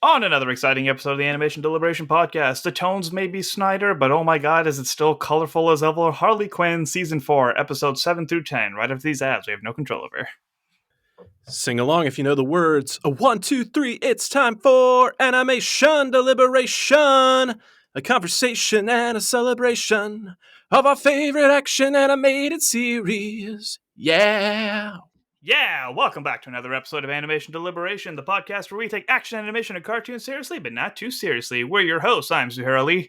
On another exciting episode of the Animation Deliberation podcast, the tones may be Snyder, but oh my god, is it still colorful as ever? Harley Quinn Season 4, Episodes 7 through 10. Right after these ads, we have no control over. Sing along if you know the words. A 1, 2, 3, it's time for Animation Deliberation. A conversation and a celebration of our favorite action animated series. Yeah. Yeah, welcome back to another episode of Animation Deliberation, the podcast where we take action animation and cartoons seriously, but not too seriously. We're your hosts. I'm Zuhair and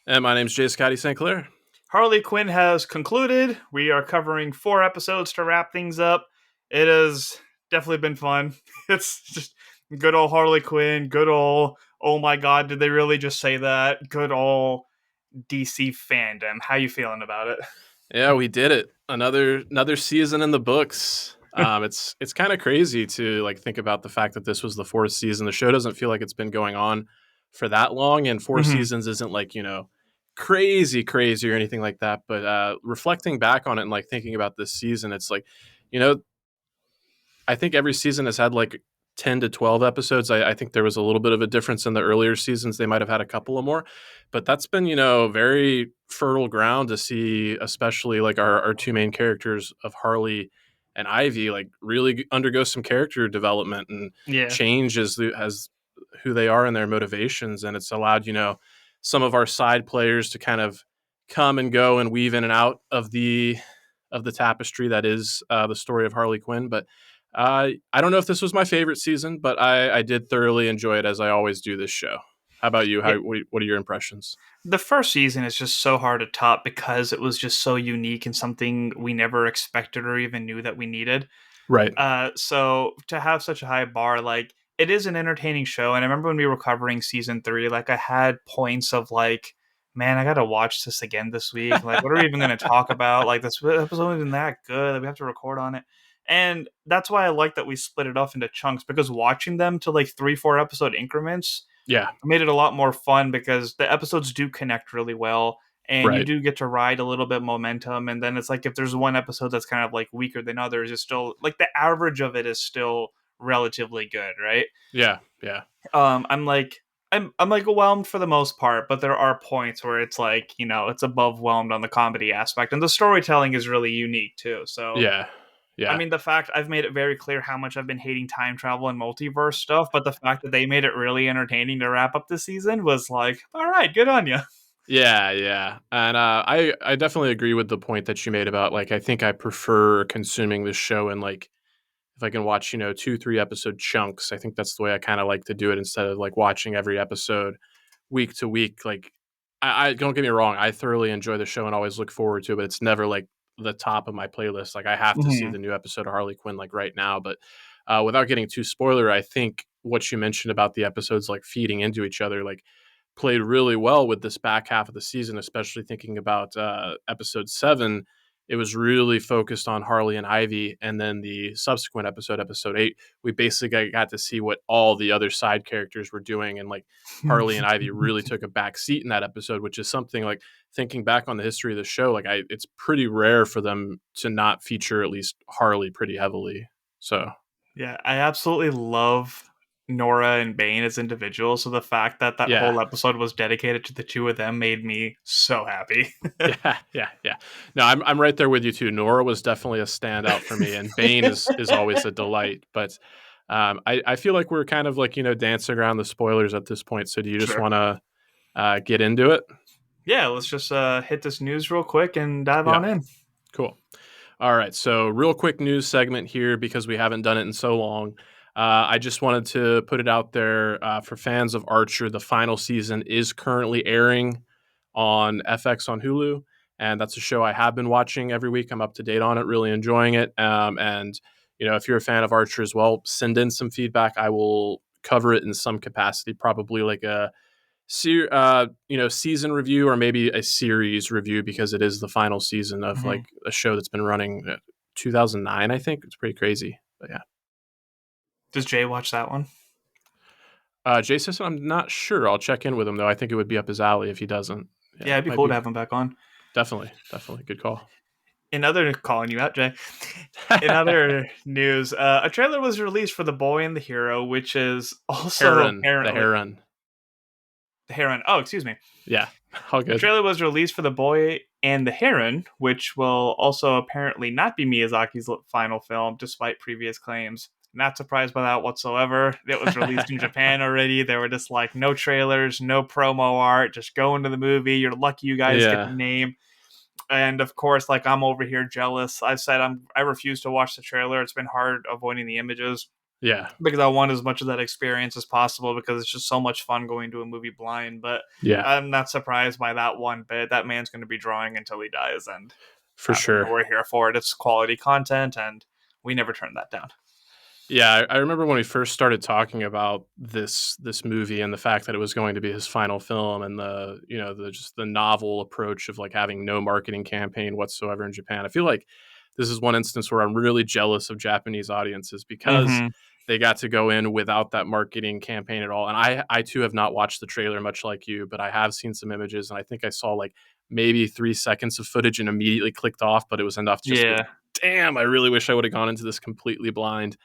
And my name's J Scotty St. Clair. Harley Quinn has concluded. We are covering 4 episodes to wrap things up. It has definitely been fun. It's just good old Harley Quinn, good old, oh my god, did they really just say that? Good old DC fandom. How you feeling about it? Yeah, we did it. Another season in the books. It's kind of crazy to think about the fact that this was the 4th season. The show doesn't feel like it's been going on for that long, and 4 seasons isn't crazy or anything like that. But reflecting back on it and thinking about this season, it's you know, I think every season has had 10 to 12 episodes. I think there was a little bit of a difference in the earlier seasons. They might have had a couple of more, but that's been, very fertile ground to see, especially our two main characters of Harley and Ivy, really undergo some character development and Yeah. change as who they are and their motivations. And it's allowed, some of our side players to kind of come and go and weave in and out of the tapestry that is the story of Harley Quinn. But I don't know if this was my favorite season, but I did thoroughly enjoy it, as I always do this show. How about you? Yeah. What are your impressions? The first season is just so hard to top because it was just so unique and something we never expected or even knew that we needed. Right. So to have such a high bar, it is an entertaining show. And I remember when we were covering season 3, I had points of man, I gotta watch this again this week. What are we even gonna talk about? This episode isn't that good. We have to record on it. And that's why I like that we split it off into chunks, because watching them to 3-4 episode increments Yeah. made it a lot more fun, because the episodes do connect really well. And you Right. do get to ride a little bit momentum, and then it's if there's one episode that's kind of weaker than others, it's still the average of it is still relatively good, right? Yeah. Yeah. I'm overwhelmed for the most part, but there are points where it's it's above whelmed on the comedy aspect, and the storytelling is really unique too. So Yeah. I Yeah. mean, the fact I've made it very clear how much I've been hating time travel and multiverse stuff, but the fact that they made it really entertaining to wrap up this season was all right, good on you. Yeah, yeah. And I definitely agree with the point that you made about I think I prefer consuming this show in if I can watch, 2, 3 episode chunks. I think that's the way I kind of like to do it, instead of watching every episode week to week. I don't get me wrong, I thoroughly enjoy the show and always look forward to it, but it's never the top of my playlist. I have to see Mhm. the new episode of Harley Quinn right now. But without getting too spoiler, I think what you mentioned about the episodes feeding into each other played really well with this back half of the season, especially thinking about episode 7. It was really focused on Harley and Ivy, and then the subsequent episode 8, we basically got to see what all the other side characters were doing, and Harley and Ivy really took a back seat in that episode, which is something thinking back on the history of the show, it's pretty rare for them to not feature at least Harley pretty heavily. So Yeah, I absolutely love Nora and Bane as individuals. So the fact that that yeah. whole episode was dedicated to the two of them made me so happy. Yeah. No, I'm right there with you too. Nora was definitely a standout for me, and Bane is always a delight. But I feel like we're kind of dancing around the spoilers at this point. So do you just Sure. want to get into it? Yeah, let's just hit this news real quick and dive Yeah, on in. cool. All right, so real quick news segment here because we haven't done it in so long. I just wanted to put it out there for fans of Archer. The final season is currently airing on FX on Hulu, and that's a show I have been watching every week. I'm up to date on it, really enjoying it. And if you're a fan of Archer as well, send in some feedback. I will cover it in some capacity, probably a season review, or maybe a series review, because it is the final season of Mhm. a show that's been running 2009. I think it's pretty crazy. But yeah. Does Jay watch that one? Jason, I'm not sure. I'll check in with him though. I think it would be up his alley if he doesn't. Yeah, Yeah, it'd be might cool be to have him back on. definitely good call. In other calling you out, Jay. In other news, a trailer was released for The Boy and the Hero, which is also The apparently Heron. the Heron. Oh, excuse me. Yeah, all A good. trailer was released for The Boy and the Heron, which will also apparently not be Miyazaki's final film, despite previous claims. Not surprised by that whatsoever. It was released in Japan already. They were just like, no trailers, no promo art, just go into the movie. You're lucky you guys get the Yeah, name. And of course, like I'm over here jealous. I said I refuse to watch the trailer. It's been hard avoiding the images yeah, because I want as much of that experience as possible because it's just so much fun going to a movie blind. But yeah, I'm not surprised by that one bit. That man's going to be drawing until he dies, and for sure. we're here for it. It's quality content, and we never turn that down. Yeah, I remember when we first started talking about this movie and the fact that it was going to be his final film, and the the just the novel approach of like having no marketing campaign whatsoever in Japan. I feel like this is one instance where I'm really jealous of Japanese audiences because Mm-hmm. they got to go in without that marketing campaign at all. And I too have not watched the trailer much like you, but I have seen some images, and I think I saw like maybe 3 seconds of footage and immediately clicked off, but it was enough to just be Yeah, like, damn, I really wish I would have gone into this completely blind.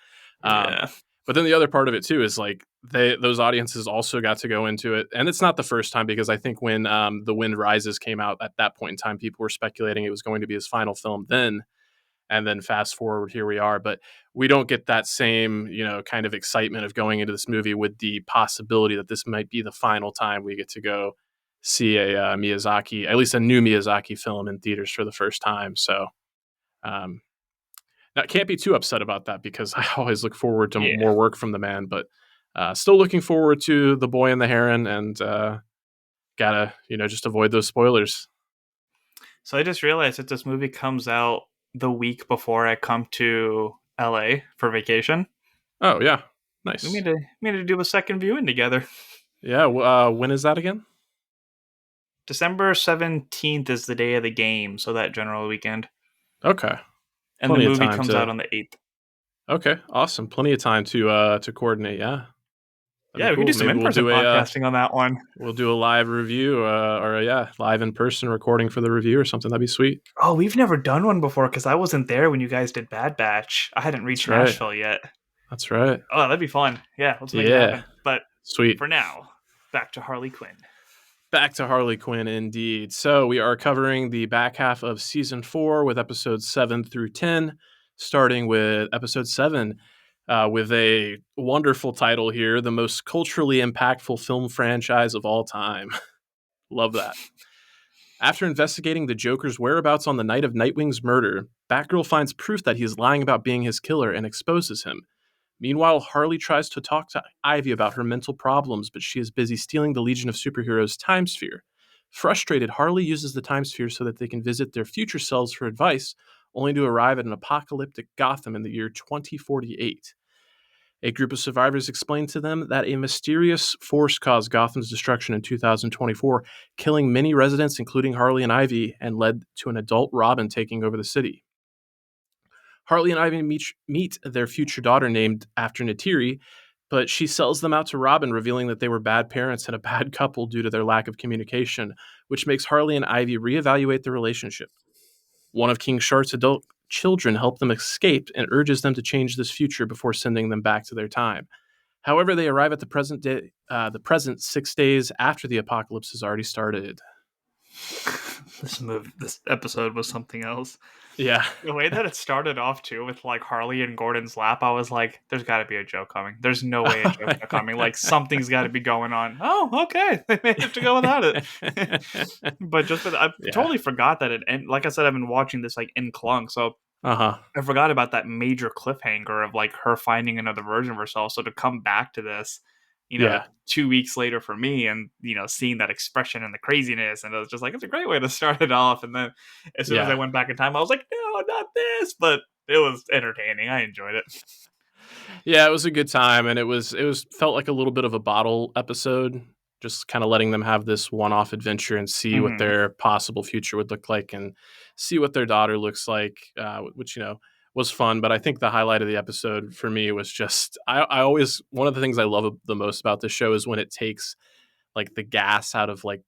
Um, yeah, but then the other part of it too is like those audiences also got to go into it, and it's not the first time because I think when The Wind Rises came out at that point in time, people were speculating it was going to be his final film then, and then fast forward here we are. But we don't get that same kind of excitement of going into this movie with the possibility that this might be the final time we get to go see a Miyazaki, at least a new Miyazaki film in theaters for the first time. So. Um, Now, can't be too upset about that because I always look forward to yeah. more work from the man, but still looking forward to The Boy and the Heron, and gotta, just avoid those spoilers. So I just realized that this movie comes out the week before I come to LA for vacation. Oh, yeah. We Nice. need to do a second viewing together. Yeah. When is that again? December 17th is the day of the game, so that general weekend. Okay. And the Plenty of movie time comes out to. on the 8th. Okay. Awesome. Plenty of time to coordinate. Yeah. That'd Yeah, be we could do cool. some Maybe in person podcasting on that one. we'll do a live review, or yeah, live in person recording for the review or something. That'd be sweet. Oh, we've never done one before because I wasn't there when you guys did Bad Batch. I hadn't That's reached right. Nashville yet. That's right. Oh, that'd be fun. Yeah, let's make it Yeah. happen. But Sweet. for now, back to Harley Quinn. Back to Harley Quinn, indeed. So we are covering the back half of season 4 with episodes 7 through 10, starting with episode 7 with a wonderful title here, the most culturally impactful film franchise of all time. Love that. After investigating the Joker's whereabouts on the night of Nightwing's murder, Batgirl finds proof that he is lying about being his killer and exposes him. Meanwhile, Harley tries to talk to Ivy about her mental problems, but she is busy stealing the Legion of Superheroes' time sphere. Frustrated, Harley uses the time sphere so that they can visit their future selves for advice, only to arrive at an apocalyptic Gotham in the year 2048. A group of survivors explain to them that a mysterious force caused Gotham's destruction in 2024, killing many residents, including Harley and Ivy, and led to an adult Robin taking over the city. Harley and Ivy meet their future daughter named after Natiri, but she sells them out to Robin, revealing that they were bad parents and a bad couple due to their lack of communication, which makes Harley and Ivy reevaluate their relationship. One of King Shark's adult children help them escape and urges them to change this future before sending them back to their time. However, they arrive at the present 6 days after the apocalypse has already started. This episode was something else. Yeah. The way that it started off too, with like Harley in Gordon's lap, I was like, "There's got to be a joke coming. There's no way a joke's not coming. Like something's got to be going on." Oh, okay, they may have to go without it. But just for I Yeah. totally forgot that it. And like I said, I've been watching this like in clunk, so Uh-huh. I forgot about that major cliffhanger of like her finding another version of herself. So to come back to this, Yeah. 2 weeks later for me, and seeing that expression and the craziness, and it was just like it's a great way to start it off. And then as soon as I Yeah. went back in time, I was like, no, not this. But it was entertaining. I enjoyed it. Yeah, it was a good time, and it was felt like a little bit of a bottle episode, just kind of letting them have this one-off adventure and see what Hmm. their possible future would look like, and see what their daughter looks like, which was fun. But I think the highlight of the episode for me was just I always, one of the things I love the most about this show is when it takes like the gas out of like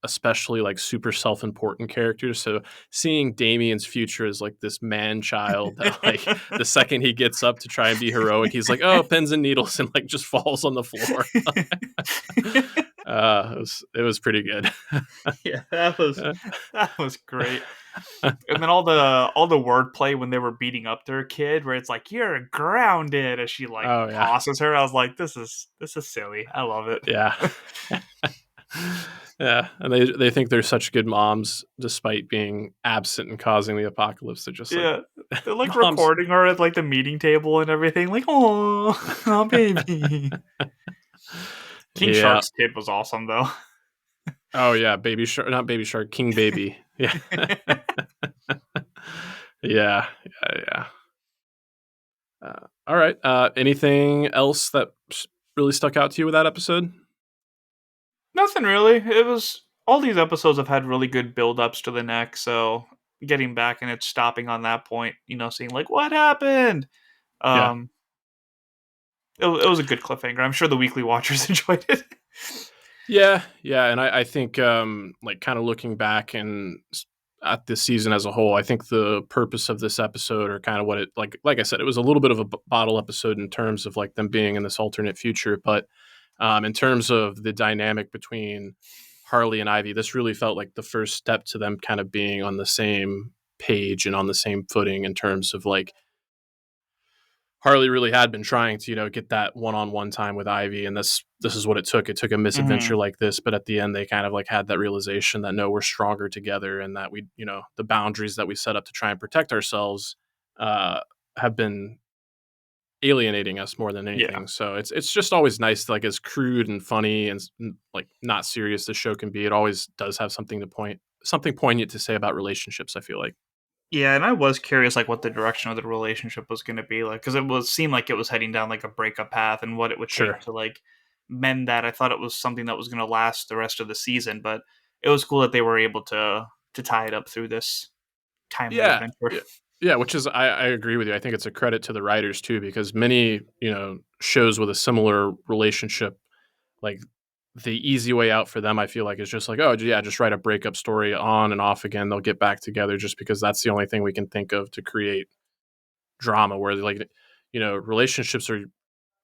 especially like super self-important characters. So seeing Damien's future as like this man child that like the second he gets up to try and be heroic, he's like, oh, pins and needles, and like just falls on the floor. It was pretty good. Yeah, that was great. And then all the wordplay when they were beating up their kid, where it's like you're grounded as she like Oh yeah, tosses her. I was like, this is silly. I love it. yeah. Yeah, and they think they're such good moms despite being absent and causing the apocalypse. They're just like Yeah, they're like moms. recording her at like the meeting table and everything. Like, oh, baby. King Yeah. Shark's kid was awesome though. Oh yeah, baby shark, not baby shark, king baby. Yeah. Yeah, yeah. All right. Anything else that really stuck out to you with that episode? Nothing really. It was all these episodes have had really good build ups to the next, so getting back and it's stopping on that point, seeing like what happened. Yeah. Um, it was a good cliffhanger. I'm sure the weekly watchers enjoyed it. Yeah, yeah, and I think like kind of looking back and at this season as a whole, I think the purpose of this episode or kind of what it like I said, it was a little bit of a bottle episode in terms of like them being in this alternate future, but in terms of the dynamic between Harley and Ivy, this really felt like the first step to them kind of being on the same page and on the same footing in terms of like Harley really had been trying to, get that one-on-one time with Ivy, and this is what it took. It took a misadventure Hmm. like this, but at the end, they kind of like had that realization that no, we're stronger together, and that we, the boundaries that we set up to try and protect ourselves uh, have been alienating us more than Yeah. anything. So it's just always nice, to, like as crude and funny and like not serious the show can be. It always does have something poignant to say about relationships. I feel like Yeah, and I was curious, like, what the direction of the relationship was going to be like, because it was seemed like it was heading down like a breakup path, and what it would sure, take to like mend that. I thought it was something that was going to last the rest of the season, but it was cool that they were able to tie it up through this timely yeah, adventure. yeah, yeah. Which is, I agree with you. I think it's a credit to the writers too, because many shows with a similar relationship, like the easy way out for them, I feel like is just like, oh yeah, just write a breakup story on and off again. They'll get back together just because that's the only thing we can think of to create drama. Where like relationships are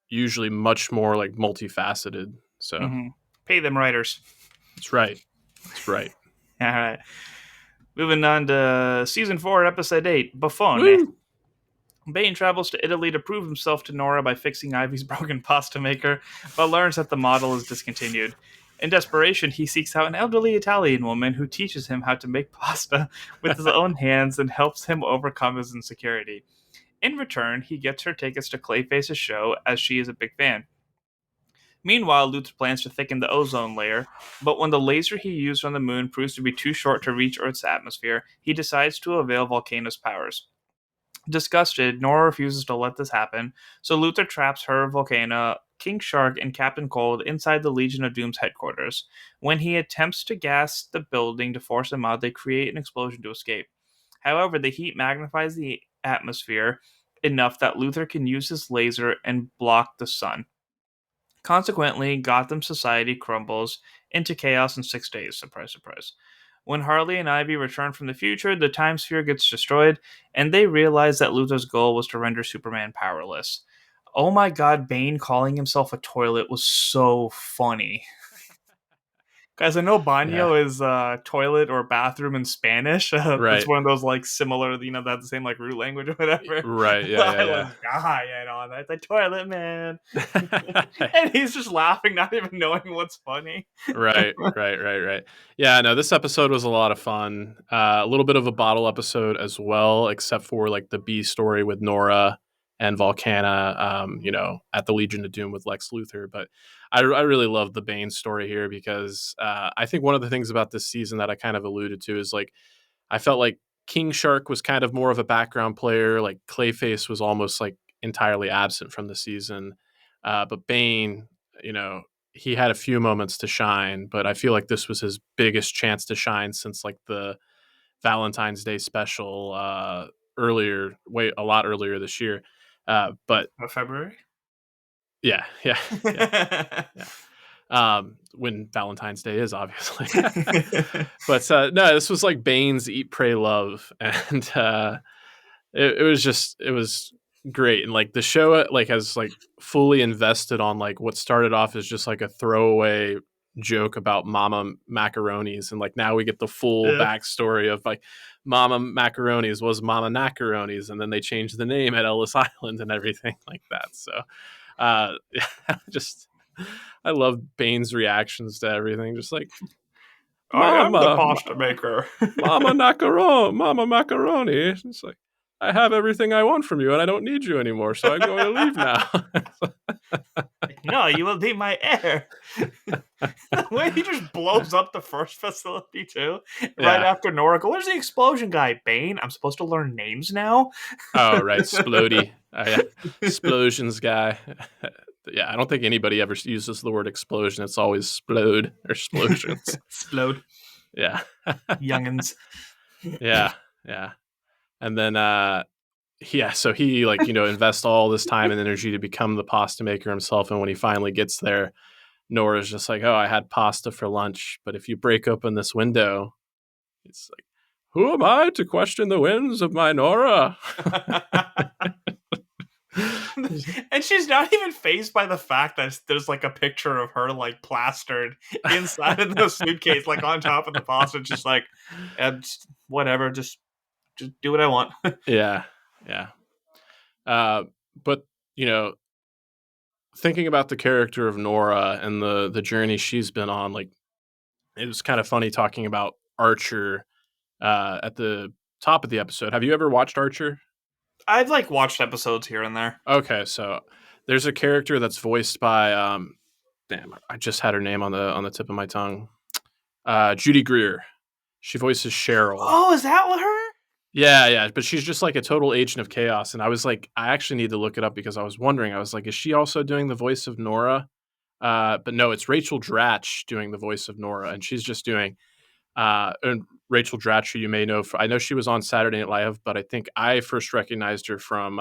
usually much more like multifaceted. So Hmm. Pay them writers. it's right. It's right. All right, moving on to season 4, episode 8, Buffone. Woo! Bane travels to Italy to prove himself to Nora by fixing Ivy's broken pasta maker, but learns that the model is discontinued. In desperation, he seeks out an elderly Italian woman who teaches him how to make pasta with his own hands and helps him overcome his insecurity. In return, he gets her tickets to Clayface's show as she is a big fan. Meanwhile, Luther plans to thicken the ozone layer, but when the laser he used on the moon proves to be too short to reach Earth's atmosphere, he decides to avail Volcano's powers. Disgusted, Nora refuses to let this happen, so Luther traps her, Volcana, King Shark, and Captain Cold inside the Legion of Doom's headquarters. When he attempts to gas the building to force them out, they create an explosion to escape. However, the heat magnifies the atmosphere enough that Luther can use his laser and block the sun. Consequently, Gotham society crumbles into chaos in 6 days. Surprise, surprise. When Harley and Ivy return from the future, the time sphere gets destroyed, and they realize that Luthor's goal was to render Superman powerless. Oh my god, Bane calling himself a toilet was so funny. Guys, I know Yeah. baño is toilet or bathroom in Spanish. It's Right. one of those like similar, that's the same like root language or whatever. Right. Yeah. I Yeah. was dying on that. The toilet man. Yeah. And he's just laughing, not even knowing what's funny. Right, right, right, right. Yeah, no, this episode was a lot of fun. A little bit of a bottle episode as well, except for like the B story with Nora and Volcana, at the Legion of Doom with Lex Luthor. But I really love the Bane story here because I think one of the things about this season that I kind of alluded to is like I felt like King Shark was kind of more of a background player. Like Clayface was almost like entirely absent from the season. But Bane, you know, he had a few moments to shine, but I feel like this was his biggest chance to shine since like the Valentine's Day special a lot earlier this year. But February? yeah, yeah, yeah, yeah. When Valentine's Day is, obviously. But no, this was like Bane's Eat, Pray, Love, and it was great. And like the show like has like fully invested on like what started off as just like a throwaway joke about Mama Macaronis, and like now we get the full Yeah. backstory of like Mama Macaronis was Mama Macaronis, and then they changed the name at Ellis Island and everything like that. So yeah, just I love Bane's reactions to everything, just like I am the Mama, pasta maker. Mama Macaroni. It's like, I have everything I want from you, and I don't need you anymore, so I'm going to leave now. No, you will be my heir. The way he just blows up the first facility too, right Yeah. after Nora go, "Where's the explosion guy?" Bane, I'm supposed to learn names now. Oh, right. Splody. Oh, yeah. Explosions guy. Yeah, I don't think anybody ever uses the word explosion. It's always splode or explosions. Explode, Yeah. youngins. Yeah. Yeah. And then yeah, so he like, invests all this time and energy to become the pasta maker himself, and when he finally gets there, Nora's just like, "Oh, I had pasta for lunch, but if you break open this window," it's like, "Who am I to question the whims of my Nora?" And she's not even phased by the fact that there's like a picture of her like plastered inside of the suitcase, like on top of the pasta. Just like, whatever, just do what I want. Yeah, yeah. Uh, but you know, thinking about the character of Nora and the journey she's been on, like it was kind of funny talking about Archer at the top of the episode. Have you ever watched Archer? I've like watched episodes here and there. Okay, so there's a character that's voiced by damn, I just had her name on the tip of my tongue. Judy Greer. She voices Cheryl. Oh, is that what her? Yeah, yeah, but she's just like a total agent of chaos. And I was like, I actually need to look it up because I was wondering. I was like, is she also doing the voice of Nora? But no, it's Rachel Dratch doing the voice of Nora, and she's just doing. And Rachel Dratch, who you may know, I know she was on Saturday Night Live, but I think I first recognized her from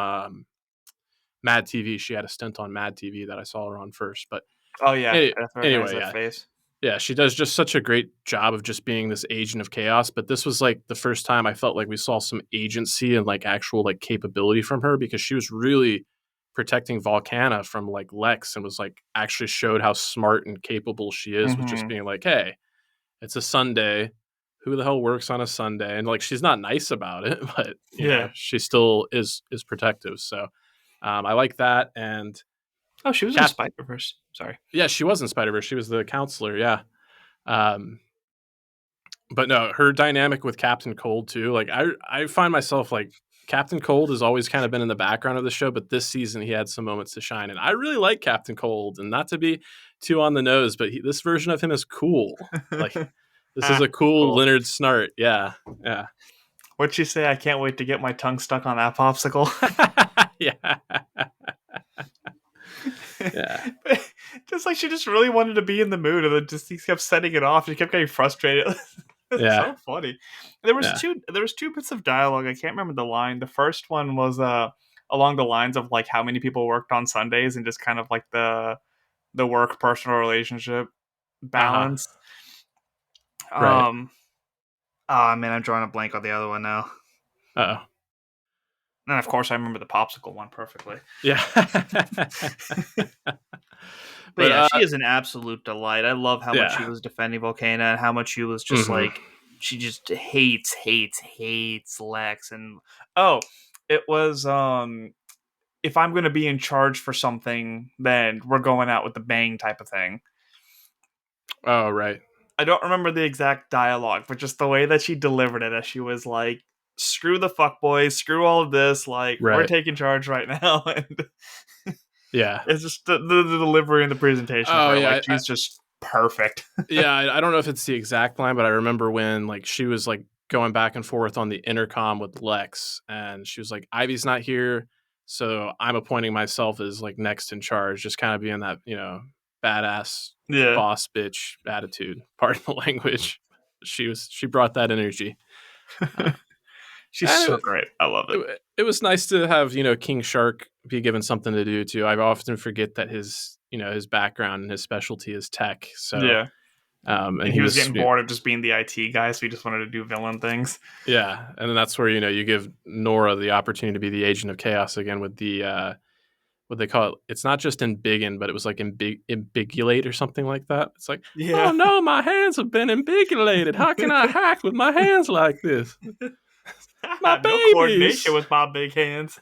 Mad TV. She had a stint on Mad TV that I saw her on first. But Oh yeah, any, I recognize anyway, that yeah, face. yeah, she does just such a great job of just being this agent of chaos. But this was like the first time I felt like we saw some agency and like actual like capability from her, because she was really protecting Volcana from like Lex, and was like actually showed how smart and capable she is with just Mm-hmm. being like, hey, it's a Sunday. Who the hell works on a Sunday? And like she's not nice about it, but Yeah. she still is protective. So I like that. And Oh, she was in Cap, Spider Verse. Sorry. yeah, she was in Spider Verse. She was the counselor. Yeah. Um, but no, her dynamic with Captain Cold too. Like I find myself like Captain Cold has always kind of been in the background of the show, but this season he had some moments to shine, and I really like Captain Cold. And not to be too on the nose, but this version of him is cool. Like this is a cool Cool. Leonard Snart. Yeah, yeah, What'd she say? I can't wait to get my tongue stuck on that popsicle. yeah, yeah, Just like she just really wanted to be in the mood, and then just he kept setting it off. She kept getting frustrated. It's yeah, so funny. There was yeah. two bits of dialogue. I can't remember the line. The first one was along the lines of like how many people worked on Sundays, and just kind of like the work personal relationship Uh huh. balance. Right. Um oh man, I'm drawing a blank on the other one now. Oh. And of course I remember the popsicle one perfectly. Yeah. But But yeah, she is an absolute delight. I love how much she yeah. was defending Volcana, and how much she was just Hmm. like she just hates Lex. And oh, it was if I'm gonna be in charge for something, then we're going out with the bang type of thing. Oh, right. I don't remember the exact dialogue, but just the way that she delivered it, as she was like, "Screw the fuckboys, screw all of this, like we're Right. taking charge right now." And Yeah. it's just the delivery and the presentation of Oh, her, yeah. like she's just perfect. Yeah. I don't know if it's the exact line, but I remember when like she was like going back and forth on the intercom with Lex, and she was like, "Ivy's not here, so I'm appointing myself as like next in charge," just kind of being that badass Yeah. boss bitch attitude. Pardon the language. She brought that energy. Uh, She's and so great. I love it. it was nice to have King Shark be given something to do too. I often forget that his background and his specialty is tech. So, Yeah. and And he he was was, getting bored of just being the IT guy, so he just wanted to do villain things. yeah. And then that's where, you give Nora the opportunity to be the agent of chaos again with the, what they call it. It's not just embiggen, but it was like embigulate or something like that. It's like, oh Yeah. no, my hands have been embigulated. How can I hack with my hands like this? My No coordination babies. with my big hands.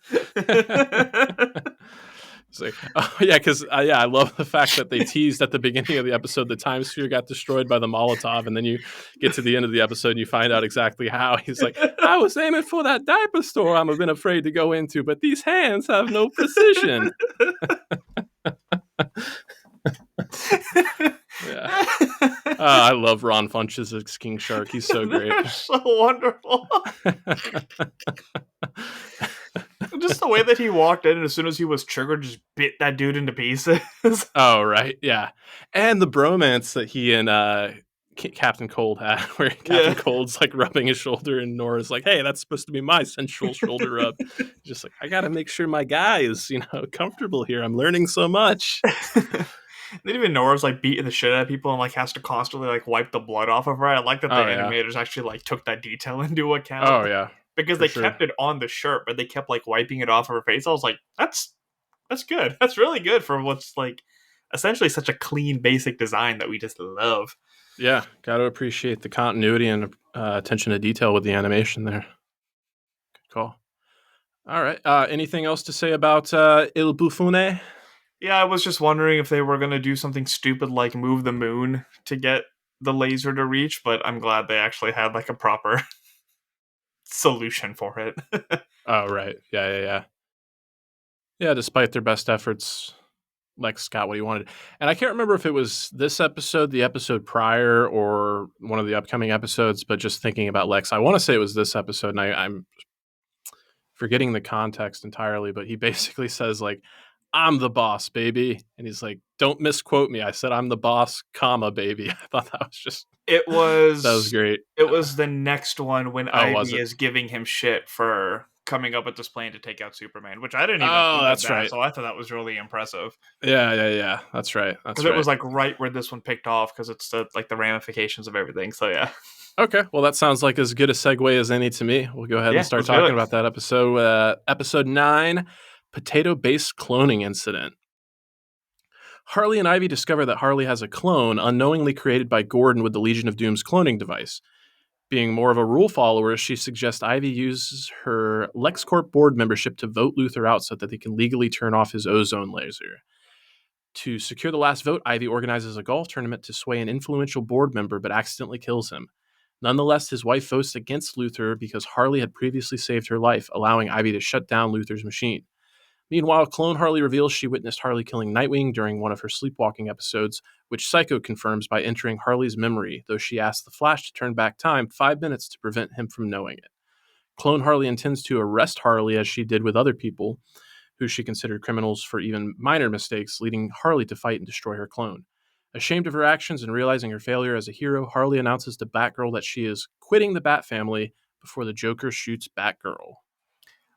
It's like, oh yeah, because I love the fact that they teased at the beginning of the episode the time sphere got destroyed by the Molotov, and then you get to the end of the episode and you find out exactly how. He's like, I was aiming for that diaper store I'm been afraid to go into, but these hands have no precision. Yeah. I love Ron Funches as King Shark. He's so great. They're so wonderful. Just the way that he walked in, and as soon as he was triggered, just bit that dude into pieces. Oh, right. Yeah. And the bromance that he and Captain Cold had, where Captain Yeah. Cold's like rubbing his shoulder and Nora's like, hey, that's supposed to be my sensual shoulder rub. Just like, I got to make sure my guy is, comfortable here. I'm learning so much. Then even Nora's like beating the shit out of people and like has to constantly like wipe the blood off of her. I like that the Oh, yeah. animators actually like took that detail into account. Oh, yeah. Because For they sure. kept it on the shirt, but they kept like wiping it off of her face. I was like, that's good. That's really good for what's like essentially such a clean, basic design that we just love. Yeah. Got to appreciate the continuity and attention to detail with the animation there. Good call. All right. Anything else to say about Il Buffone? Yeah, I was just wondering if they were going to do something stupid like move the moon to get the laser to reach, but I'm glad they actually had like a proper solution for it. Oh, right. Yeah. Yeah, despite their best efforts, Lex got what he wanted. And I can't remember if it was this episode, the episode prior, or one of the upcoming episodes, but just thinking about Lex, I want to say it was this episode, and I'm forgetting the context entirely, but he basically says, like, I'm the boss, baby. And he's like, don't misquote me. I said I'm the boss, comma, baby. I thought that was just, It that was was great. the next one when Oh, was Ivy it? is giving him shit for coming up with this plan to take out Superman, which I didn't even Oh, think of that's that, right. so I thought that was really impressive. Yeah. That's right. Because it was like right where this one picked off, because it's the ramifications of everything. So yeah, Okay, well, that sounds like as good a segue as any to me. We'll go ahead and yeah, start let's do talking it. about that episode. Episode 9, Potato-Based Cloning Incident. Harley and Ivy discover that Harley has a clone unknowingly created by Gordon with the Legion of Doom's cloning device. Being more of a rule follower, she suggests Ivy uses her LexCorp board membership to vote Luthor out so that they can legally turn off his ozone laser. To secure the last vote, Ivy organizes a golf tournament to sway an influential board member but accidentally kills him. Nonetheless, his wife votes against Luthor because Harley had previously saved her life, allowing Ivy to shut down Luthor's machine. Meanwhile, clone Harley reveals she witnessed Harley killing Nightwing during one of her sleepwalking episodes, which Psycho confirms by entering Harley's memory, though she asks the Flash to turn back time 5 minutes to prevent him from knowing it. Clone Harley intends to arrest Harley as she did with other people, who she considered criminals for even minor mistakes, leading Harley to fight and destroy her clone. Ashamed of her actions and realizing her failure as a hero, Harley announces to Batgirl that she is quitting the Bat family before the Joker shoots Batgirl.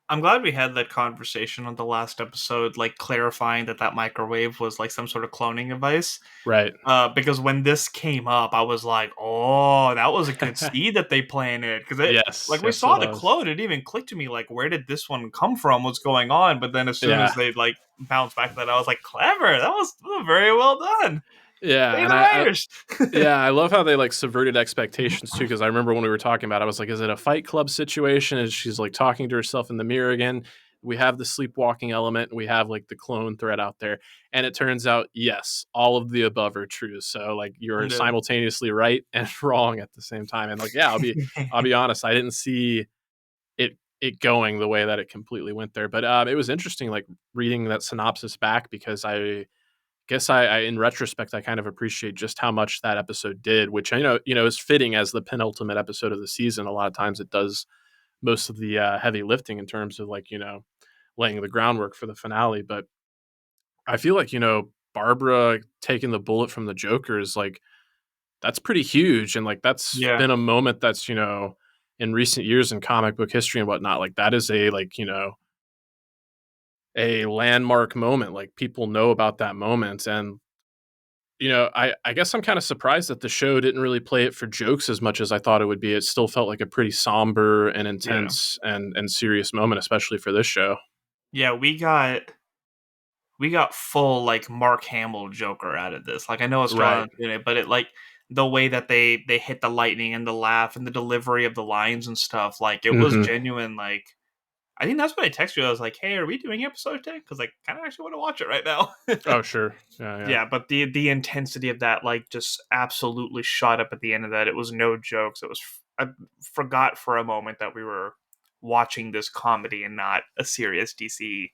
I'm glad we had that conversation on the last episode, like clarifying that microwave was like some sort of cloning device. Right. Because when this came up, I was like, "Oh, that was a good seed that they planted." Because Yes, like we yes, it saw the was. clone, it even clicked to me like, "Where did this one come from? What's going on?" But then as soon as Yeah. they like bounced back to that, I was like, "Clever! That was very well done. Yeah, Look at and the writers." I love how they like subverted expectations too. Because I remember when we were talking about it, I was like, "Is it a Fight Club situation?" As she's like talking to herself in the mirror again. We have the sleepwalking element, and we have like the clone threat out there, and it turns out, yes, all of the above are true. So like you're Yeah. simultaneously right and wrong at the same time. And like, yeah, I'll be honest, I didn't see it going the way that it completely went there, but it was interesting, like reading that synopsis back because I guess I in retrospect I kind of appreciate just how much that episode did, which is fitting as the penultimate episode of the season. A lot of times it does most of the heavy lifting in terms of like laying the groundwork for the finale. But I feel like Barbara taking the bullet from the Joker is like that's pretty huge, and like that's Yeah. been a moment that's in recent years in comic book history and whatnot. Like that is a a landmark moment. Like people know about that moment. And, I guess I'm kind of surprised that the show didn't really play it for jokes as much as I thought it would be. It still felt like a pretty somber and Yeah. intense and serious moment, especially for this show. Yeah, we got full like Mark Hamill Joker out of this. Like I know it's Right. John in it, but it like the way that they hit the lightning and the laugh and the delivery of the lines and stuff, like it was Hmm. genuine. Like I think that's what I texted you. I was like, "Hey, are we doing episode 10?" Because I kind of actually want to watch it right now. Oh, sure. Yeah, yeah. Yeah, but the intensity of that like just absolutely shot up at the end of that. It was no jokes. It was I forgot for a moment that we were watching this comedy and not a serious DC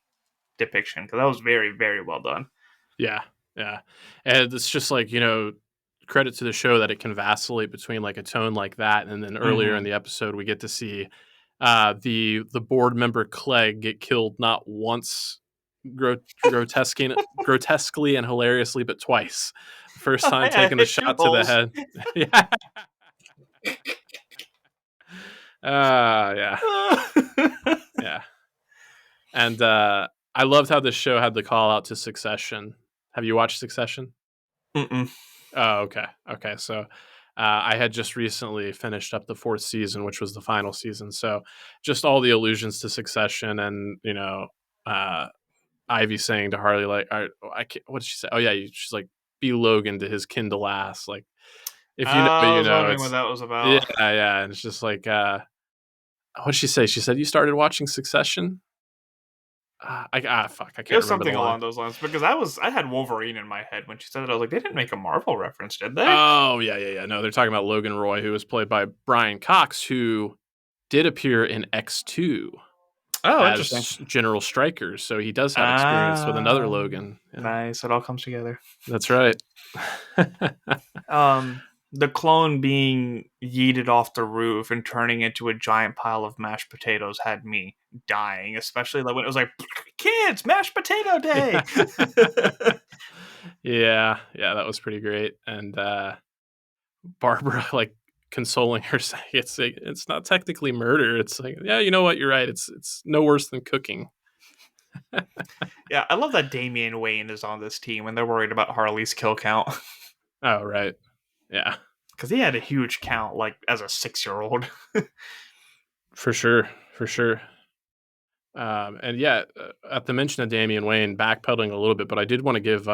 depiction because that was very very well done. Yeah, yeah, and it's just like, credit to the show that it can vacillate between, like, a tone like that, and then earlier in Hmm. the episode, we get to see, the board member Clegg get killed not once gro grotesquely and hilariously, but twice. First time I taking the hit two shot to the holes. head. Yeah. Yeah, yeah, and, I loved how this show had the call out to Succession. Have you watched Succession? Mm-mm. Oh, okay. Okay. So I had just recently finished up the fourth season, which was the final season. So just all the allusions to Succession and, uh, Ivy saying to Harley, like, I can't, what did she say? Oh, yeah. She's like, be Logan to his Kindle ass. Like, if you know, I you was know, wondering what it's, that was yeah, about. yeah. And it's just like, what did she say? She said, you started watching Succession? Fuck. I It can't was remember the something line. along those lines because I had Wolverine in my head when she said it. I was like, they didn't make a Marvel reference, did they? Oh, yeah, yeah, yeah. No, they're talking about Logan Roy, who was played by Brian Cox, who did appear in X2 Oh, interesting. as General Stryker, so he does have experience with another Ah, Logan. Yeah, nice. It all comes together. that's right. The clone being yeeted off the roof and turning into a giant pile of mashed potatoes had me dying, especially like when it was like, kids, mashed potato day. Yeah, yeah, that was pretty great. And Barbara, like, consoling her, saying it's not technically murder. It's like, yeah, you know what? You're right. It's no worse than cooking. Yeah, I love that Damian Wayne is on this team when they're worried about Harley's kill count Oh, right. Yeah, because he had a huge count like as a 6-year-old. for sure, for sure. And yeah, at the mention of Damian Wayne, backpedaling a little bit, but I did want to give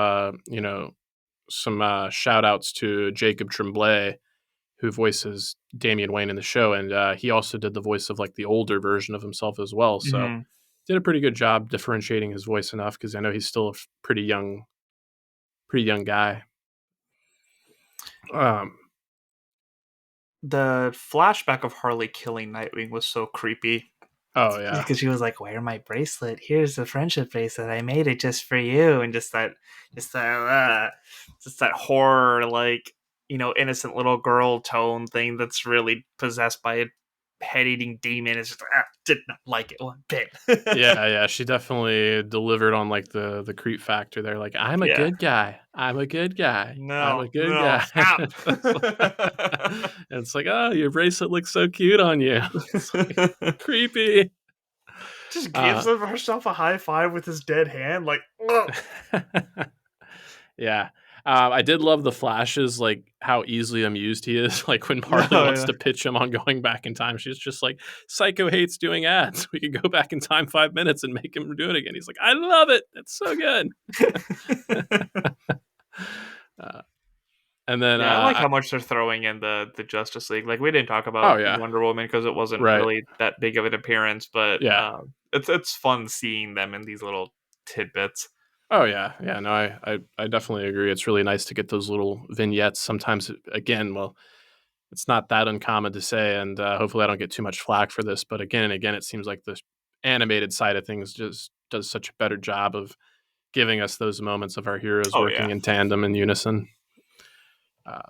some shout outs to Jacob Tremblay, who voices Damian Wayne in the show, and he also did the voice of like the older version of himself as well. So Hmm. did a pretty good job differentiating his voice enough because I know he's still a pretty young guy. Um, The flashback of Harley killing Nightwing was so creepy. oh yeah, Because she was like, "Wear my bracelet. Here's the friendship bracelet. I made it just for you." And just that, just that horror, like innocent little girl tone thing that's really possessed by a head-eating demon. Is just did not like it one bit. yeah, yeah. She definitely delivered on like the creep factor there. Like, I'm a Yeah. good guy. I'm a good guy. I'm No, a good no, guy. stop. It's like, oh, your bracelet looks so cute on you. It's like creepy. Just gives Uh, herself a high five with his dead hand, like, ugh. yeah. I did love the flashes, like how easily amused he is. Like when No, Harley wants yeah. to pitch him on going back in time, she's just like, Psycho hates doing ads. We could go back in time 5 minutes and make him do it again. He's like, I love it. It's so good. Uh, and then, Yeah, I like how much they're throwing in the Justice League. Like we didn't talk oh, about yeah. Wonder Woman because it wasn't Right. really that big of an appearance, but Yeah. it's fun seeing them in these little tidbits. Oh, yeah. Yeah. No, I definitely agree. It's really nice to get those little vignettes. Sometimes, again, well, it's not that uncommon to say, and hopefully I don't get too much flack for this. But again and again, it seems like the animated side of things just does such a better job of giving us those moments of our heroes Oh working yeah, in tandem and unison. Uh,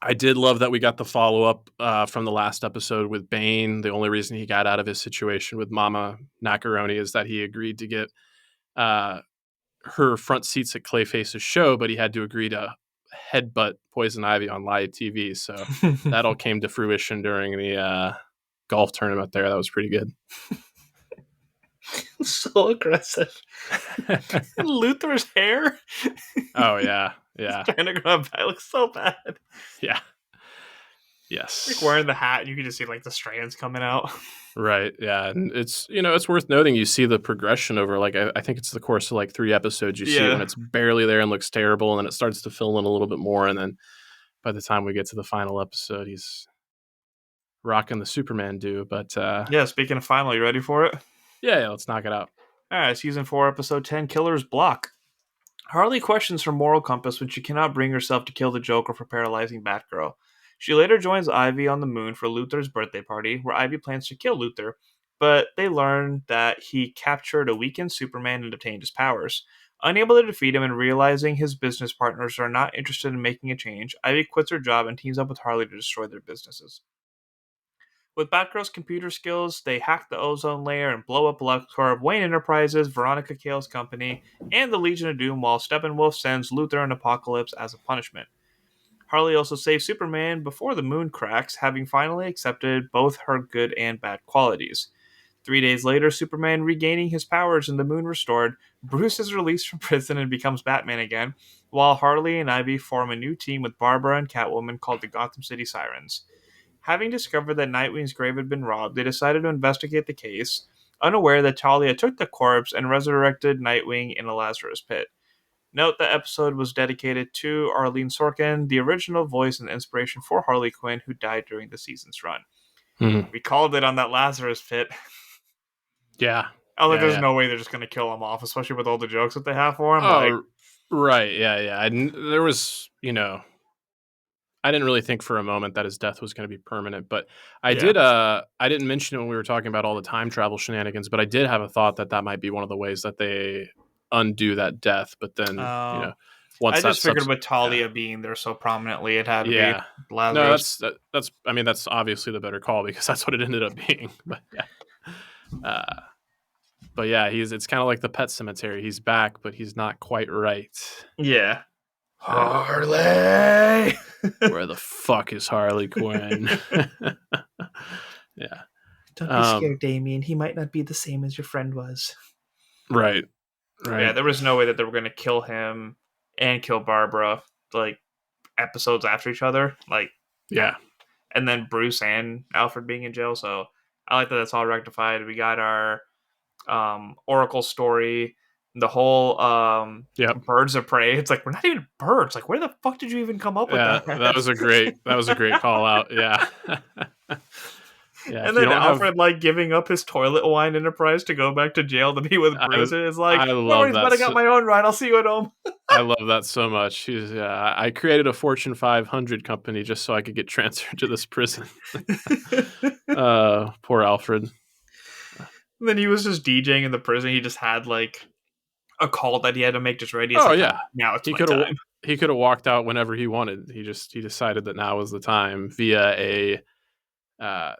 I did love that we got the follow up from the last episode with Bane. The only reason he got out of his situation with Mama Macaroni is that he agreed to get uh, her front seats at Clayface's show, but he had to agree to headbutt Poison Ivy on live TV. So that all came to fruition during the golf tournament there. That was pretty good. So aggressive. And Luther's hair. Oh yeah, He's yeah, trying to grab by. It looks so bad. yeah. Like Yes. wearing the hat, and you can just see like the strands coming out. Right. Yeah. And it's, it's worth noting you see the progression over like, I think it's the course of like 3 episodes. You see it when Yeah. it's barely there and looks terrible. And then it starts to fill in a little bit more. And then by the time we get to the final episode, he's rocking the Superman do. But Yeah, speaking of final, you ready for it? yeah, let's knock it out. All right, season 4, episode 10, Killer's Block. Harley questions her moral compass when she cannot bring herself to kill the Joker for paralyzing Batgirl. She later joins Ivy on the moon for Luthor's birthday party, where Ivy plans to kill Luthor, but they learn that he captured a weakened Superman and obtained his powers. Unable to defeat him and realizing his business partners are not interested in making a change, Ivy quits her job and teams up with Harley to destroy their businesses. With Batgirl's computer skills, they hack the ozone layer and blow up LuxCorp, Wayne Enterprises, Veronica Cale's company, and the Legion of Doom, while Steppenwolf sends Luthor and Apocalypse as a punishment. Harley also saves Superman before the moon cracks, having finally accepted both her good and bad qualities. 3 days later, Superman regaining his powers and the moon restored, Bruce is released from prison and becomes Batman again, while Harley and Ivy form a new team with Barbara and Catwoman called the Gotham City Sirens. Having discovered that Nightwing's grave had been robbed, they decided to investigate the case, unaware that Talia took the corpse and resurrected Nightwing in a Lazarus pit. Note the episode was dedicated to Arlene Sorkin, the original voice and inspiration for Harley Quinn, who died during the season's run. Mm-hmm. We called it on that Lazarus pit. Yeah. I was like, Yeah. there's Yeah. no way they're just going to kill him off, especially with all the jokes that they have for him. Like, Oh, right. Yeah. Yeah. There was, I didn't really think for a moment that his death was going to be permanent, but I yeah. did. I didn't mention it when we were talking about all the time travel shenanigans, but I did have a thought that that might be one of the ways that they undo that death. But then, I once that just figured subs, with yeah, Talia being there so prominently, it had to be yeah, no, Lazarus. that's. I mean, that's obviously the better call because that's what it ended up being. But yeah, uh, but yeah, it's kind of like the Pet Cemetery. He's back, but he's not quite right. Yeah. Yeah. Harley! Where the fuck is Harley Quinn? Yeah. Don't be scared, Damien. He might not be the same as your friend was. Right. Yeah, there was no way that they were going to kill him and kill Barbara, like, episodes after each other. Like, Yeah. and then Bruce and Alfred being in jail. So I like that that's all rectified. We got our Oracle story, the whole Yep. birds of prey. It's like, we're not even birds. Like, where the fuck did you even come up with Yeah, that? that was a great call out. Yeah. Yeah, And if you then don't have Alfred like giving up his toilet wine enterprise to go back to jail to be with I Bruce. It's like, I no love worries, that but I got my own ride. I'll see you at home. I love that so much. I created a Fortune 500 company just so I could get transferred to this prison. Poor Alfred. And then he was just DJing in the prison. He just had like a call that he had to make just ready. It's Oh like, yeah. now it's He my could have time. he could have walked out whenever he wanted. He decided that now was the time via a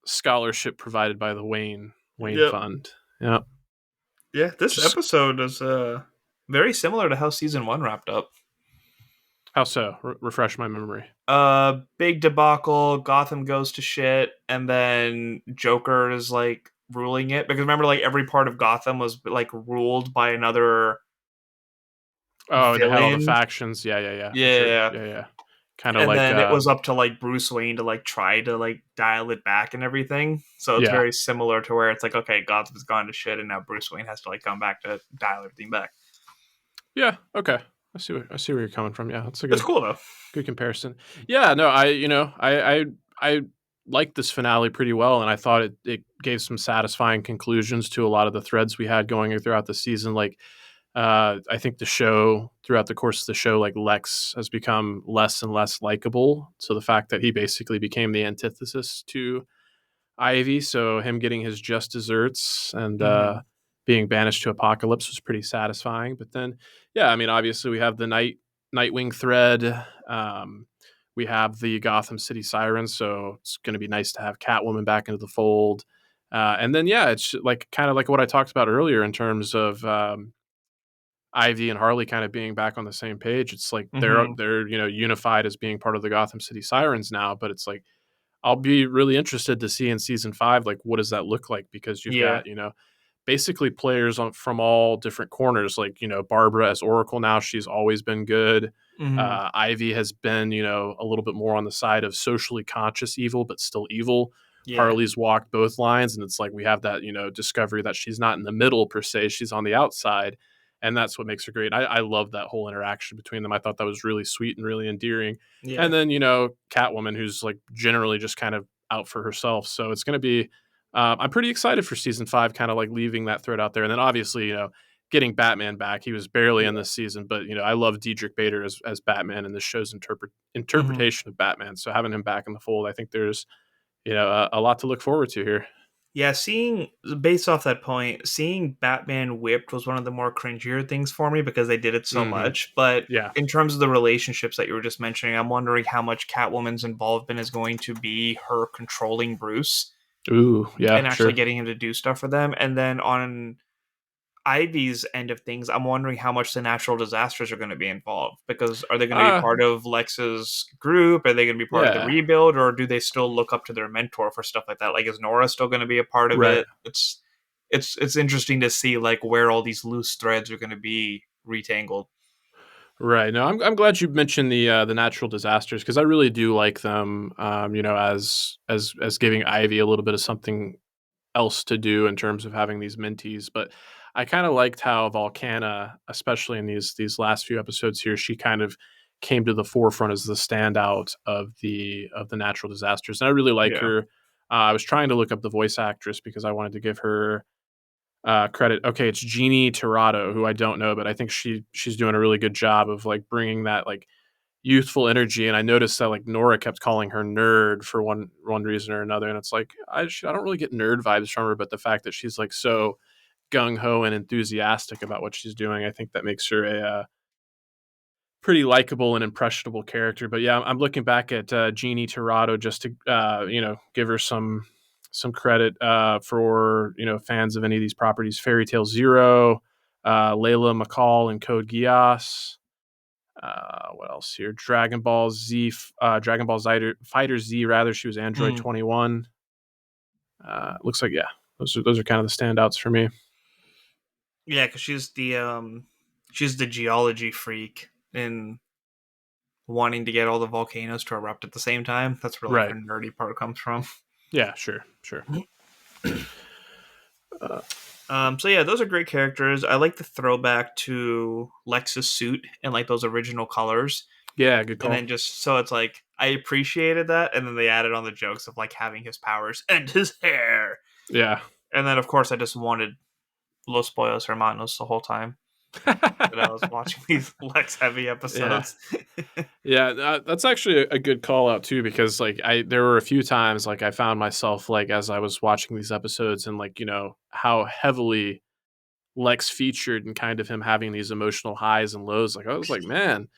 scholarship provided by the Wayne Yep. Fund. Yeah. Yeah, this Just episode is very similar to how season 1 wrapped up. how so? Refresh my memory. Big debacle, Gotham goes to shit, and then Joker is like ruling it. Because remember, like every part of Gotham was like ruled by another Oh, they had all the villain. factions. Yeah, for sure. Yeah. Yeah. Kind of And like then it was up to like Bruce Wayne to like try to like dial it back and everything. So it's yeah. very similar to where it's like, okay, Gotham's gone to shit, and now Bruce Wayne has to like come back to dial everything back. Yeah, okay. I see where you're coming from. Yeah, that's a It's cool though. good comparison. Yeah, no, I liked this finale pretty well, and I thought it gave some satisfying conclusions to a lot of the threads we had going throughout the season. Like, I think the show throughout the course of the show, like Lex has become less and less likable. So the fact that he basically became the antithesis to Ivy, so him getting his just desserts and being banished to Apocalypse was pretty satisfying. But then, yeah, I mean, obviously we have the Nightwing thread. We have the Gotham City Sirens, so it's going to be nice to have Catwoman back into the fold. And then, yeah, it's like kind of like what I talked about earlier in terms of Ivy and Harley kind of being back on the same page. It's like they're unified as being part of the Gotham City Sirens now, but it's like I'll be really interested to see in season 5, like what does that look like? Because you've Yeah. got, basically players from all different corners. Like, Barbara as Oracle now, she's always been good. Hmm. Ivy has been, a little bit more on the side of socially conscious evil, but still evil. Yeah. Harley's walked both lines, and it's like we have that, discovery that she's not in the middle per se, she's on the outside, and that's what makes her great. I love that whole interaction between them. I thought that was really sweet and really endearing. And Yeah. then, Catwoman, who's like generally just kind of out for herself. So it's going to be, I'm pretty excited for season 5, kind of like leaving that thread out there. And then obviously, getting Batman back. He was barely in Yeah. this season, but I love Diedrich Bader as Batman and this show's Hmm. interpretation of Batman. So having him back in the fold, I think there's a lot to look forward to here. Yeah, seeing based off that point, seeing Batman whipped was one of the more cringier things for me because they did it so Hmm. much. But Yeah. in terms of the relationships that you were just mentioning, I'm wondering how much Catwoman's involvement is going to be her controlling Bruce Ooh. and Yeah. actually Sure. getting him to do stuff for them. And then on Ivy's end of things, I'm wondering how much the natural disasters are going to be involved because are they going to be Uh part of Lex's group? Are they going to be part of the yeah. rebuild, or do they still look up to their mentor for stuff like that? Like, is Nora still going to be a part of Right. it? It's interesting to see like where all these loose threads are going to be retangled. Right. No, I'm glad you mentioned the natural disasters because I really do like them. As giving Ivy a little bit of something else to do in terms of having these mentees. But I kind of liked how Volcana, especially in these last few episodes here, she kind of came to the forefront as the standout of the natural disasters. And I really like Yeah. her. I was trying to look up the voice actress because I wanted to give her credit. Okay, it's Jeannie Tirado, who I don't know, but I think she's doing a really good job of like bringing that like youthful energy. And I noticed that like Nora kept calling her nerd for one reason or another, and it's like I don't really get nerd vibes from her, but the fact that she's like so gung ho and enthusiastic about what she's doing, I think that makes her a pretty likable and impressionable character. But yeah, I'm looking back at Jeannie Tirado just to give her some credit for fans of any of these properties. Fairy Tale Zero, Layla McCall and Code Geass. What else here? Dragon Ball Fighter Z. Rather, she was Android Mm. 21. Looks like yeah, those are kind of the standouts for me. Yeah, because she's the geology freak and wanting to get all the volcanoes to erupt at the same time. That's where like her Right. nerdy part comes from. Yeah. Sure. Sure. Uh, So yeah, those are great characters. I like the throwback to Lex's suit and like those original colors. yeah. Good And call. then just so it's like I appreciated that, and then they added on the jokes of like having his powers and his hair. Yeah. And then of course I just wanted Los Pollos Hermanos the whole time that I was watching these Lex heavy yeah. episodes. Yeah, that's actually a good call out too, because like there were a few times like I found myself like as I was watching these episodes and like how heavily Lex featured and kind of him having these emotional highs and lows. Like I was like, man,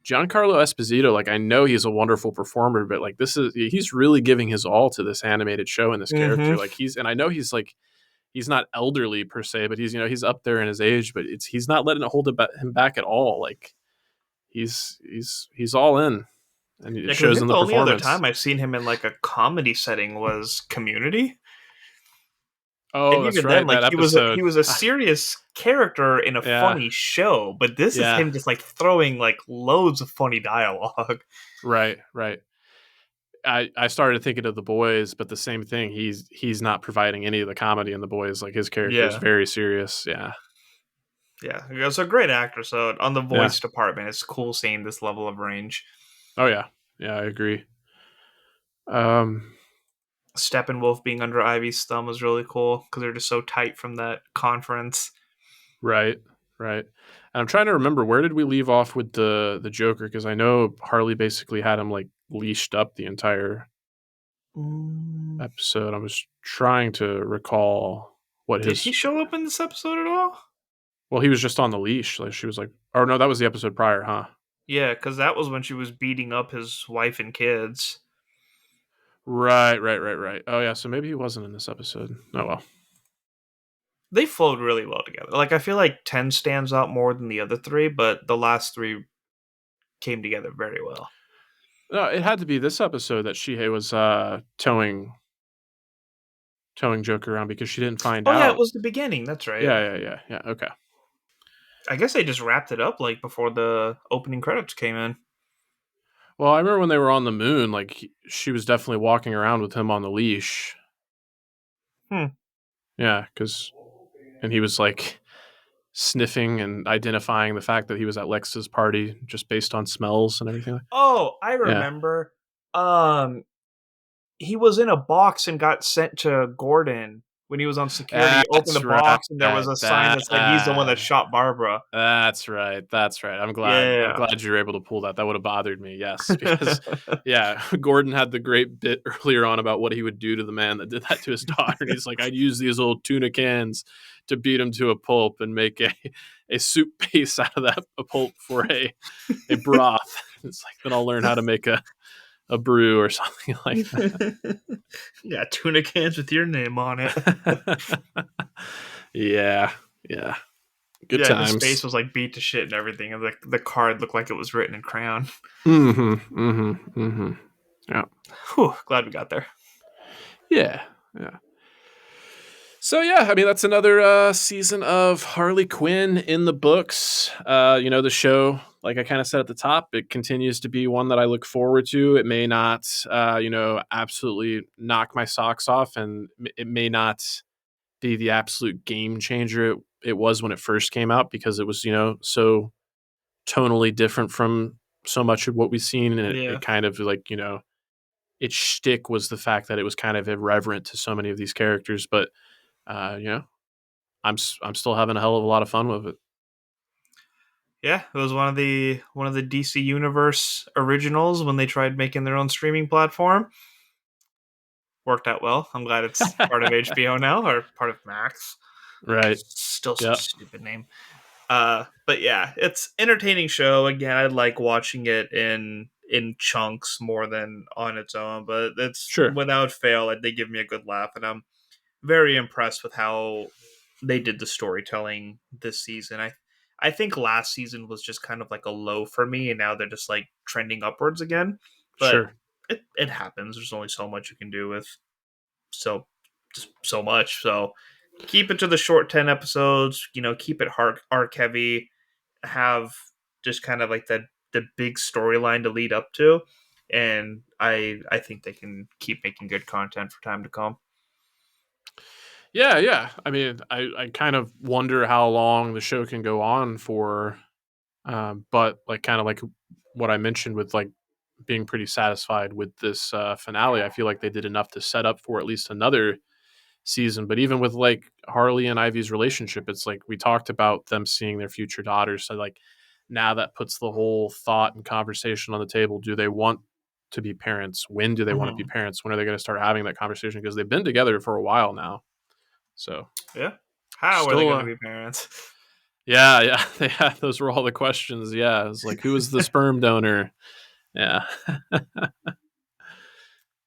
Giancarlo Esposito, like I know he's a wonderful performer, but like he's really giving his all to this animated show and this character. Mm-hmm. Like and I know he's not elderly per se, but he's up there in his age, but he's not letting it hold him back at all. Like he's all in, and it Yeah, because I shows in think the the only other performance. time I've seen him in like a comedy setting was Community. Oh, And that's even then, right, like that he episode. was a serious character in a Yeah, funny show, but this is yeah, him just like throwing like loads of funny dialogue. right, right. I started thinking of the boys, but the same thing. He's not providing any of the comedy in the boys. Like his character is Yeah, very serious. Yeah, yeah, it's a great actor. So on the yeah. voice department, it's cool seeing this level of range. Oh yeah, yeah. I agree. Um, Steppenwolf being under Ivy's thumb was really cool because they're just so tight from that conference. right, right. And I'm trying to remember where did we leave off with the Joker, because I know Harley basically had him like leashed up the entire Mm, episode. I was trying to recall what did he his. show up in this episode at all? Well, he was just on the leash. Like she was like, or no, that was the episode prior, huh? Yeah, because that was when she was beating up his wife and kids. Right, right, right, right. Oh yeah, so maybe he wasn't in this episode. Oh well. They flowed really well together. Like I feel like 10 stands out more than the other three, but the last three came together very well. No, it had to be this episode that Shihei was towing towing Joker around because she didn't find Oh yeah, it out. was the beginning. That's right. Yeah. Okay. I guess they just wrapped it up like before the opening credits came in. Well, I remember when they were on the moon, like she was definitely walking around with him on the leash. Hmm. Yeah, and he was like sniffing and identifying the fact that he was at Lex's party just based on smells and everything. Oh, I Yeah, remember. Um, he was in a box and got sent to Gordon when he was on security. He opened the that's right. box and there was a sign That that said he's the one that shot Barbara. That's right. That's right. I'm glad. I'm Yeah. glad you were able to pull that. That would have bothered me. Yes, because yeah, Gordon had the great bit earlier on about what he would do to the man that did that to his daughter, and he's like, "I'd use these old tuna cans to beat him to a pulp and make a soup base out of that a pulp for a broth." It's like then I'll learn how to make a brew or something like Yeah, tuna cans with your name on it. that. Yeah, yeah. Good Yeah, his face times. was like beat to shit and everything, and the card looked like it was written in crayon. Mm-hmm. Mm-hmm. Mm-hmm. Yeah. Whew, glad we got there. Yeah. Yeah. So yeah, I mean that's another season of Harley Quinn in the books. The show, like I kind of said at the top, it continues to be one that I look forward to. It may not, absolutely knock my socks off, and it may not be the absolute game changer it was when it first came out because it was, so tonally different from so much of what we've seen, and it Yeah. kind of like, its shtick was the fact that it was kind of irreverent to so many of these characters, but uh, you know, I'm still having a hell of a lot of fun with it. Yeah, it was one of the DC Universe originals when they tried making their own streaming platform. Worked out well. I'm glad it's part of HBO now or part of Max. Right. Still such Yeah. a stupid name. But yeah, it's entertaining show. Again, I like watching it in chunks more than on its own, but it's Sure. without fail, like, they give me a good laugh, and I'm very impressed with how they did the storytelling this season. I think last season was just kind of like a low for me, and now they're just like trending upwards again. But Sure. it happens. There's only so much you can do with so just so much. So keep it to the short 10 episodes. Keep it arc heavy. Have just kind of like the big storyline to lead up to, and I think they can keep making good content for time to come. Yeah. Yeah. I mean, I kind of wonder how long the show can go on for, but like kind of like what I mentioned with like being pretty satisfied with this finale. I feel like they did enough to set up for at least another season. But even with like Harley and Ivy's relationship, it's like we talked about them seeing their future daughters. So like now that puts the whole thought and conversation on the table. Do they want to be parents? When do they want to be Hmm. parents? When are they going to start having that conversation? Because they've been together for a while now. So Yeah. How are they still, going to be parents? yeah, yeah, yeah. Those were all the questions. Yeah, it's like who is the sperm donor? Yeah,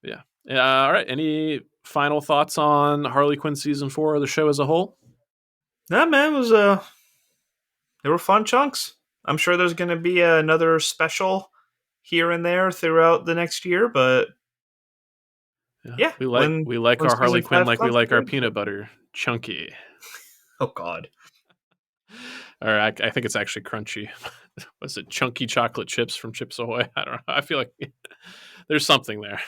yeah. All right. Any final thoughts on Harley Quinn season 4 of the show as a whole? That man was they were fun chunks. I'm sure there's going to be another special here and there throughout the next year, but Yeah, yeah, when we like when our Harley season Quinn 5 like we comes, like our good. peanut butter, chunky. Oh god. Or I think it's actually crunchy. Was it chunky chocolate chips from Chips Ahoy? I don't know. I feel like there's something there.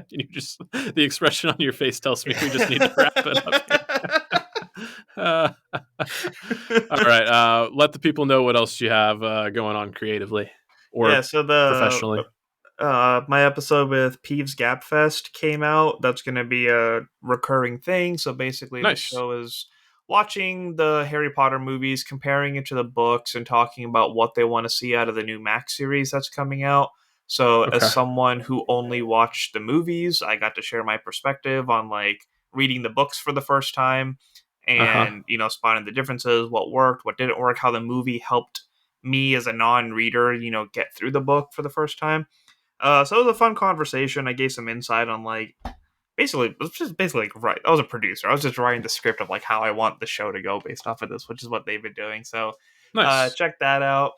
You just the expression on your face tells me we just need to wrap it up here. Uh, all right, let the people know what else you have going on creatively Yeah, or so the professionally. my episode with Peeves Gap Fest came out. That's going to be a recurring thing. So basically, the Nice. show is watching the Harry Potter movies, comparing it to the books, and talking about what they want to see out of the new Max series that's coming out. So, as Okay. someone who only watched the movies, I got to share my perspective on like reading the books for the first time Uh huh. and, spotting the differences, what worked, what didn't work, how the movie helped me as a non-reader, get through the book for the first time. So it was a fun conversation. I gave some insight on like basically it was just basically like right. I was a producer. I was just writing the script of like how I want the show to go based off of this, which is what they've been doing. So Nice. check that out.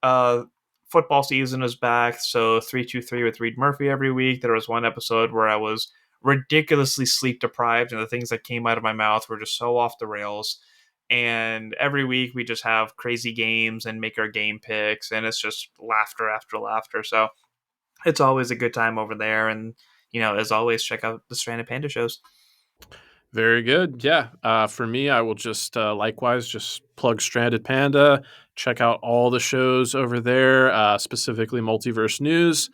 Uh, Football season is back. So 323 with Reed Murphy every week. There was one episode where I was ridiculously sleep deprived, and the things that came out of my mouth were just so off the rails. And every week we just have crazy games and make our game picks, and it's just laughter after laughter. So it's always a good time over there. And, as always, check out the Stranded Panda shows. Very good. Yeah. For me, I will just likewise just plug Stranded Panda. Check out all the shows over there, specifically Multiverse News.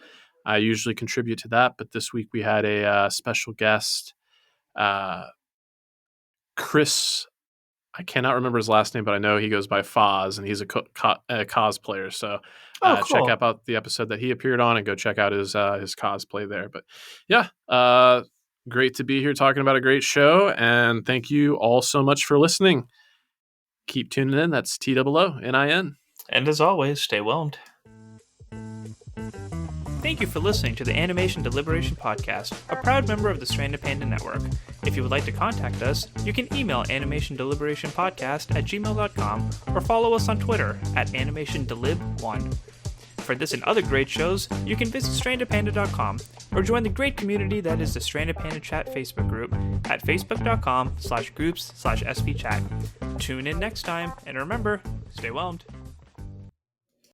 I usually contribute to that, but this week we had a special guest, Chris. I cannot remember his last name, but I know he goes by Foz, and he's a cosplayer. So Oh, check cool. out the episode that he appeared on and go check out his cosplay there. But yeah, great to be here talking about a great show. And thank you all so much for listening. Keep tuning in. That's TOONIN. And as always, stay whelmed. Thank you for listening to the Animation Deliberation Podcast, a proud member of the Stranded Panda Network. If you would like to contact us, you can email animationdeliberationpodcast@gmail.com or follow us on Twitter @animationdelib1. For this and other great shows, you can visit strandedpanda.com or join the great community that is the Stranded Panda Chat Facebook group at facebook.com/groups/svchat. Tune in next time, and remember, stay whelmed.